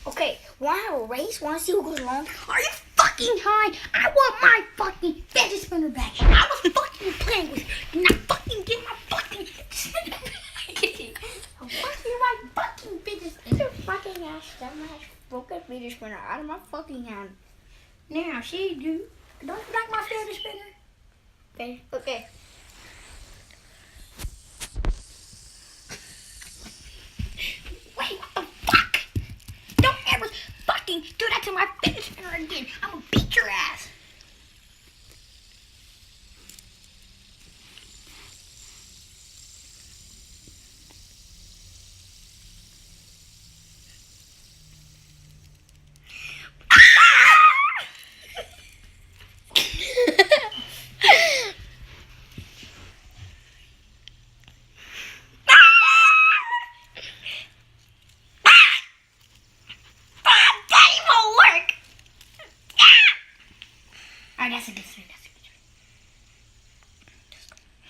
Okay, wanna have a race? Wanna see who goes long? Are you fucking high? I want my fucking fidget spinner back. I was fucking playing with you. Not fucking get my fucking spinner back. I want my fucking fidget spinner. Your fucking ass dumbass broken fidget spinner out of my fucking hand. Now, see, dude. Don't you like my fidget spinner? Okay, okay. Wait, what the fuck? Don't ever fucking do that to my fidget spinner again. I'm gonna beat your ass. That's a good spin.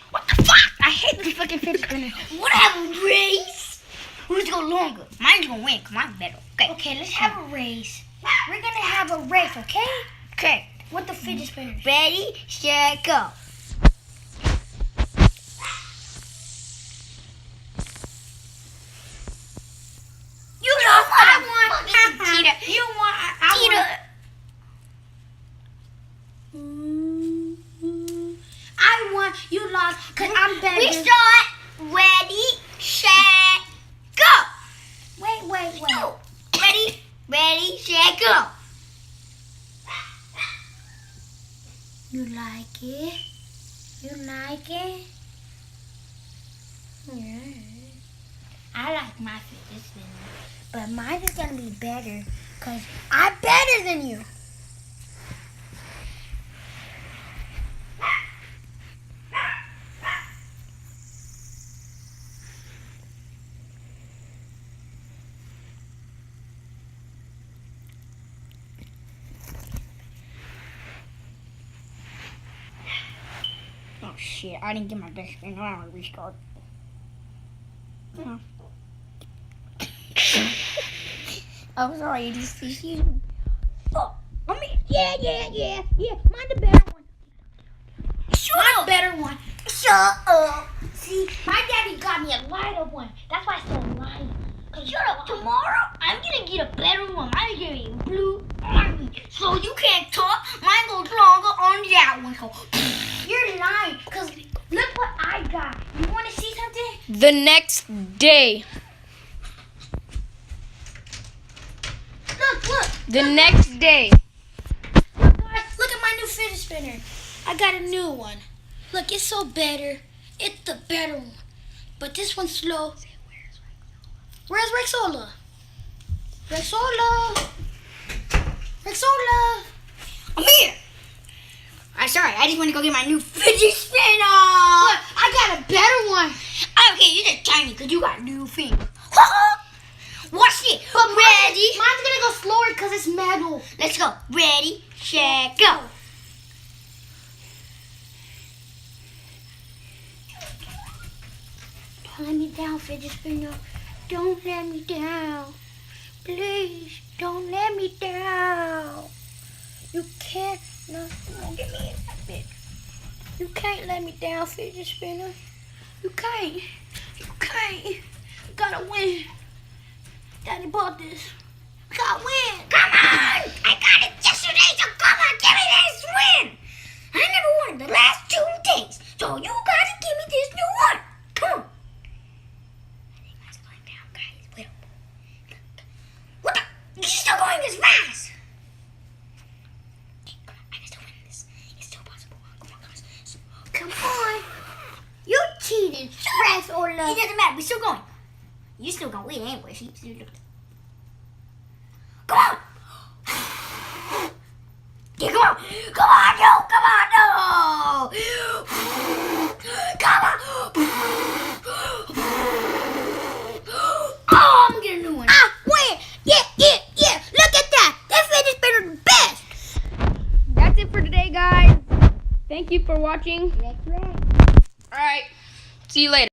What the fuck? I hate this fucking fidget spinner. What have a race? Who's gonna go longer? Mine's gonna win, 'cause mine's better. Okay, let's have a race. We're gonna have a race, okay? Okay. With the fidget spinner. Ready, set, go. You lost. I won. Cheetah. You won. I won. I won, you lost, because I'm better. We start. Ready, set, go. Wait. No. Ready, set, go. You like it? Yeah. I like my fidget spinner, but mine is going to be better, because I'm better than you. Oh shit, I didn't get my best spin. I want to restart. Oh. I'm sorry, just excuse me. Oh, I mean, yeah. Mine the better one. Shut better one. Shut up. See, my daddy got me a lighter one. That's why I said light. Shut up. Tomorrow, I'm gonna get a better one. Mine's gonna be blue. So you can't talk. Mine goes longer on that one. So you're lying. Cause look what I got. You wanna see something? The next day. Look. The next day. Look, guys, look at my new fidget spinner. I got a new one. Look, it's so better. It's the better one. But this one's slow. Where's Rexola? Rexola! I'm here! I'm sorry, I just want to go get my new fidget spinner! Look, I got a better one. Okay, you're just tiny because you got new fingers. Watch it. But ready? Mine's going to go slower because it's metal. Let's go. Ready, set, go. Don't let me down, fidget spinner. Don't let me down. Please, don't let me down. You can't. No, get me in that bitch. You can't let me down, fidget spinner. You can't. You gotta win. Daddy bought this. I gotta win. Come on! I got it yesterday, so come on, give me this win. I never won the last 2 days, so you gotta give me this new one. Come on. You're still going as fast! I can still win this. It's still possible. Come on. You cheated. Rexola. It doesn't matter. We're still going. You're still going to win anyway. Come on. Yeah, come on. Come on, no. Come on. Oh, I'm going to get a new one. Win. Yeah. Look at that. That fidget spinner is the best. That's it for today, guys. Thank you for watching. That's right. All right. See you later.